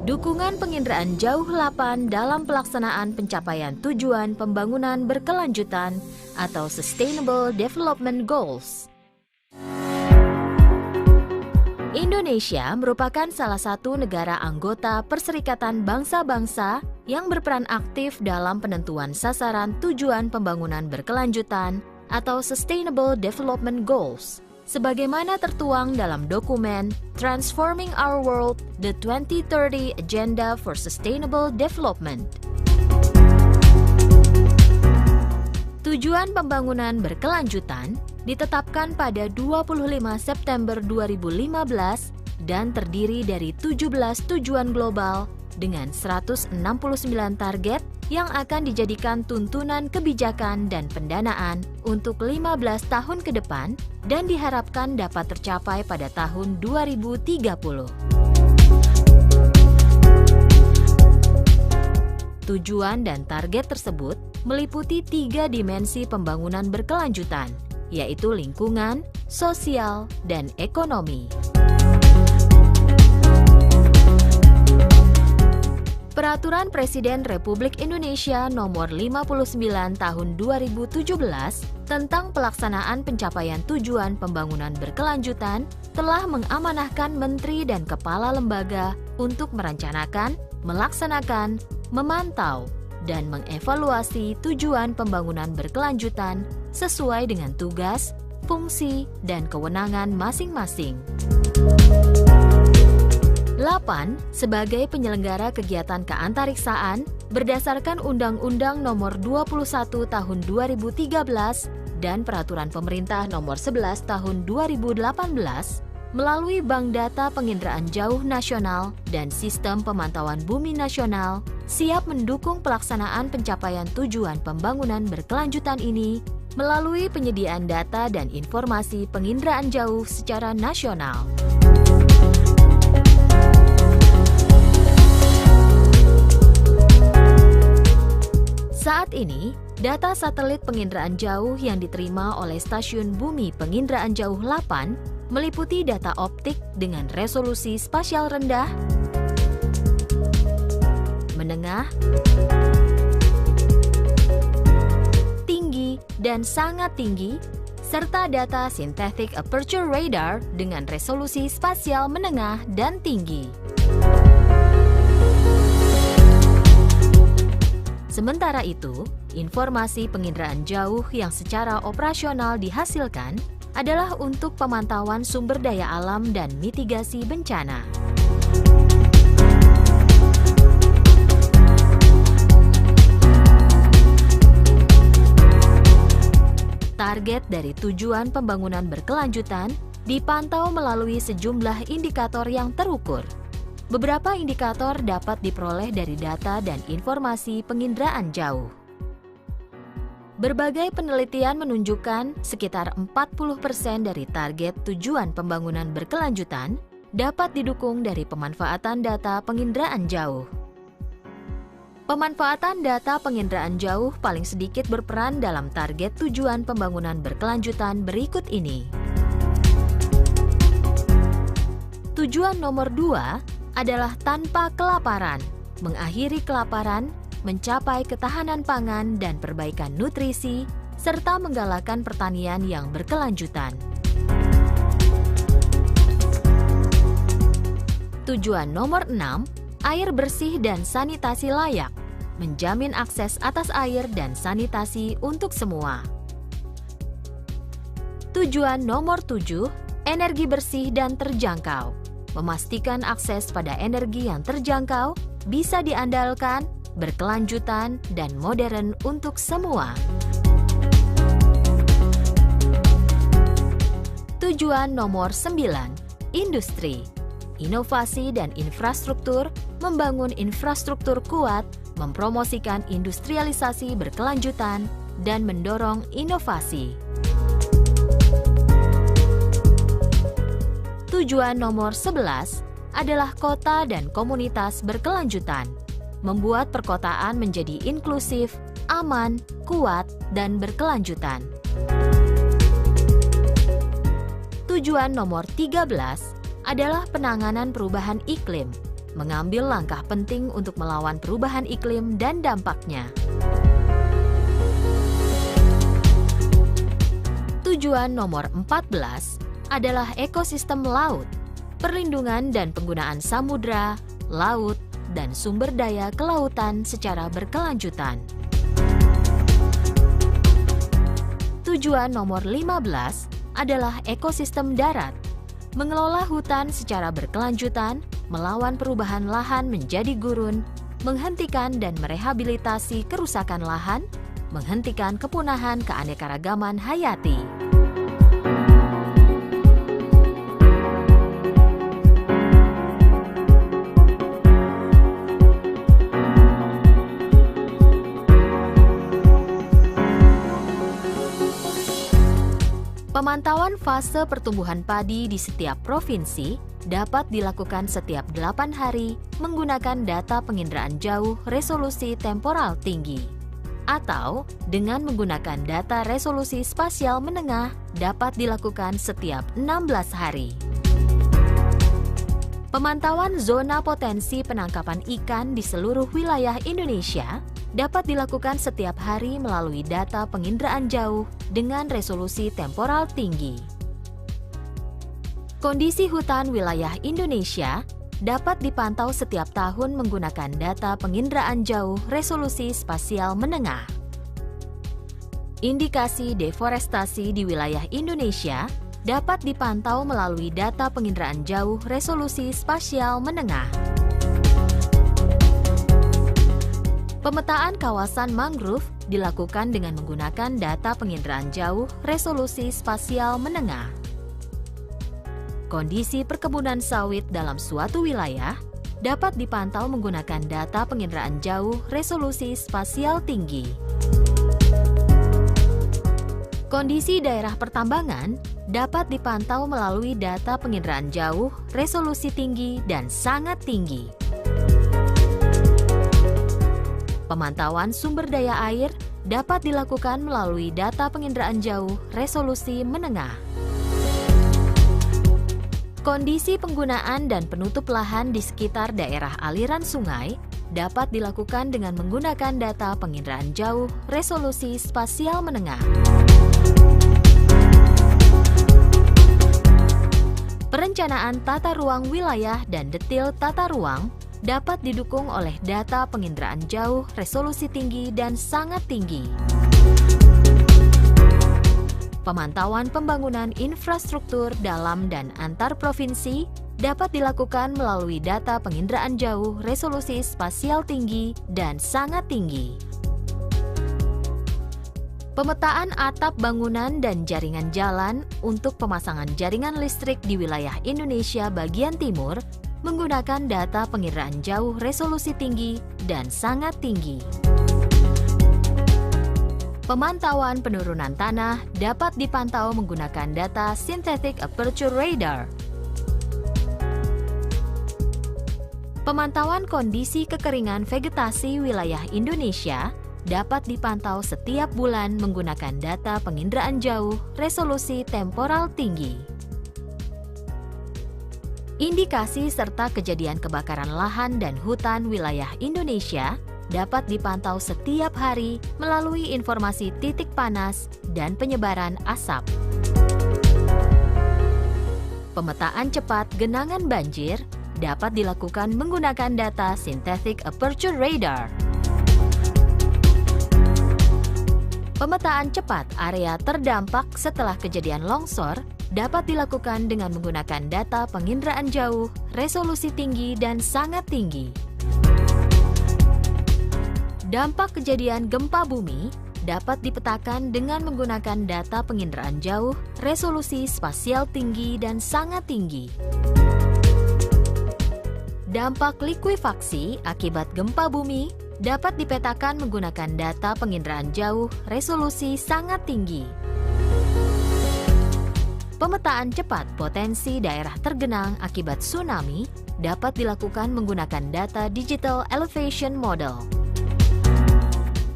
Dukungan penginderaan jauh 8 dalam pelaksanaan pencapaian tujuan pembangunan berkelanjutan atau Sustainable Development Goals. Indonesia merupakan salah satu negara anggota Perserikatan Bangsa-Bangsa yang berperan aktif dalam penentuan sasaran tujuan pembangunan berkelanjutan atau Sustainable Development Goals, sebagaimana tertuang dalam dokumen Transforming Our World, the 2030 Agenda for Sustainable Development. Tujuan pembangunan berkelanjutan ditetapkan pada 25 September 2015 dan terdiri dari 17 tujuan global dengan 169 target yang akan dijadikan tuntunan kebijakan dan pendanaan untuk 15 tahun ke depan dan diharapkan dapat tercapai pada tahun 2030. Tujuan dan target tersebut meliputi 3 dimensi pembangunan berkelanjutan, yaitu lingkungan, sosial, dan ekonomi. Peraturan Presiden Republik Indonesia Nomor 59 Tahun 2017 tentang pelaksanaan pencapaian tujuan pembangunan berkelanjutan telah mengamanahkan menteri dan kepala lembaga untuk merencanakan, melaksanakan, memantau, dan mengevaluasi tujuan pembangunan berkelanjutan sesuai dengan tugas, fungsi, dan kewenangan masing-masing. 8. Sebagai penyelenggara kegiatan keantariksaan berdasarkan Undang-Undang Nomor 21 Tahun 2013 dan Peraturan Pemerintah Nomor 11 Tahun 2018 melalui Bank Data Penginderaan Jauh Nasional dan Sistem Pemantauan Bumi Nasional siap mendukung pelaksanaan pencapaian tujuan pembangunan berkelanjutan ini melalui penyediaan data dan informasi penginderaan jauh secara nasional. Saat ini, data satelit penginderaan jauh yang diterima oleh Stasiun Bumi Penginderaan Jauh 8 meliputi data optik dengan resolusi spasial rendah, menengah, tinggi, dan sangat tinggi, serta data synthetic aperture radar dengan resolusi spasial menengah dan tinggi. Sementara itu, informasi penginderaan jauh yang secara operasional dihasilkan adalah untuk pemantauan sumber daya alam dan mitigasi bencana. Target dari tujuan pembangunan berkelanjutan dipantau melalui sejumlah indikator yang terukur. Beberapa indikator dapat diperoleh dari data dan informasi penginderaan jauh. Berbagai penelitian menunjukkan sekitar 40% dari target tujuan pembangunan berkelanjutan dapat didukung dari pemanfaatan data penginderaan jauh. Pemanfaatan data penginderaan jauh paling sedikit berperan dalam target tujuan pembangunan berkelanjutan berikut ini. Tujuan nomor 2 adalah tanpa kelaparan, mengakhiri kelaparan, mencapai ketahanan pangan dan perbaikan nutrisi, serta menggalakkan pertanian yang berkelanjutan. Tujuan nomor 6, air bersih dan sanitasi layak, menjamin akses atas air dan sanitasi untuk semua. Tujuan nomor 7, energi bersih dan terjangkau, memastikan akses pada energi yang terjangkau, bisa diandalkan, berkelanjutan, dan modern untuk semua. Tujuan nomor 9, industri, inovasi dan infrastruktur, membangun infrastruktur kuat, mempromosikan industrialisasi berkelanjutan, dan mendorong inovasi. Tujuan nomor 11 adalah kota dan komunitas berkelanjutan, membuat perkotaan menjadi inklusif, aman, kuat, dan berkelanjutan. Tujuan nomor 13 adalah penanganan perubahan iklim, mengambil langkah penting untuk melawan perubahan iklim dan dampaknya. Tujuan nomor 14 adalah ekosistem laut, perlindungan dan penggunaan samudra, laut, dan sumber daya kelautan secara berkelanjutan. Tujuan nomor 15 adalah ekosistem darat, mengelola hutan secara berkelanjutan, melawan perubahan lahan menjadi gurun, menghentikan dan merehabilitasi kerusakan lahan, menghentikan kepunahan keanekaragaman hayati. Pemantauan fase pertumbuhan padi di setiap provinsi dapat dilakukan setiap 8 hari menggunakan data penginderaan jauh resolusi temporal tinggi. Atau dengan menggunakan data resolusi spasial menengah dapat dilakukan setiap 16 hari. Pemantauan zona potensi penangkapan ikan di seluruh wilayah Indonesia dapat dilakukan setiap hari melalui data penginderaan jauh dengan resolusi temporal tinggi. Kondisi hutan wilayah Indonesia dapat dipantau setiap tahun menggunakan data penginderaan jauh resolusi spasial menengah. Indikasi deforestasi di wilayah Indonesia dapat dipantau melalui data penginderaan jauh resolusi spasial menengah. Pemetaan kawasan mangrove dilakukan dengan menggunakan data penginderaan jauh resolusi spasial menengah. Kondisi perkebunan sawit dalam suatu wilayah dapat dipantau menggunakan data penginderaan jauh resolusi spasial tinggi. Kondisi daerah pertambangan dapat dipantau melalui data penginderaan jauh resolusi tinggi dan sangat tinggi. Pemantauan sumber daya air dapat dilakukan melalui data penginderaan jauh resolusi menengah. Kondisi penggunaan dan penutup lahan di sekitar daerah aliran sungai dapat dilakukan dengan menggunakan data penginderaan jauh resolusi spasial menengah. Perencanaan tata ruang wilayah dan detail tata ruang dapat didukung oleh data penginderaan jauh resolusi tinggi dan sangat tinggi. Pemantauan pembangunan infrastruktur dalam dan antar provinsi dapat dilakukan melalui data penginderaan jauh resolusi spasial tinggi dan sangat tinggi. Pemetaan atap bangunan dan jaringan jalan untuk pemasangan jaringan listrik di wilayah Indonesia bagian timur menggunakan data penginderaan jauh resolusi tinggi dan sangat tinggi. Pemantauan penurunan tanah dapat dipantau menggunakan data Synthetic Aperture Radar. Pemantauan kondisi kekeringan vegetasi wilayah Indonesia dapat dipantau setiap bulan menggunakan data penginderaan jauh resolusi temporal tinggi. Indikasi serta kejadian kebakaran lahan dan hutan wilayah Indonesia dapat dipantau setiap hari melalui informasi titik panas dan penyebaran asap. Pemetaan cepat genangan banjir dapat dilakukan menggunakan data Synthetic Aperture Radar. Pemetaan cepat area terdampak setelah kejadian longsor dapat dilakukan dengan menggunakan data penginderaan jauh, resolusi tinggi dan sangat tinggi. Dampak kejadian gempa bumi dapat dipetakan dengan menggunakan data penginderaan jauh, resolusi spasial tinggi dan sangat tinggi. Dampak likuifaksi akibat gempa bumi dapat dipetakan menggunakan data penginderaan jauh, resolusi sangat tinggi. Pemetaan cepat potensi daerah tergenang akibat tsunami dapat dilakukan menggunakan data Digital Elevation Model.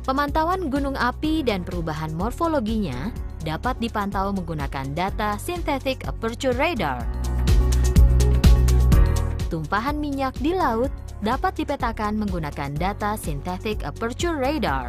Pemantauan gunung api dan perubahan morfologinya dapat dipantau menggunakan data Synthetic Aperture Radar. tumpahan minyak di laut dapat dipetakan menggunakan data Synthetic Aperture Radar.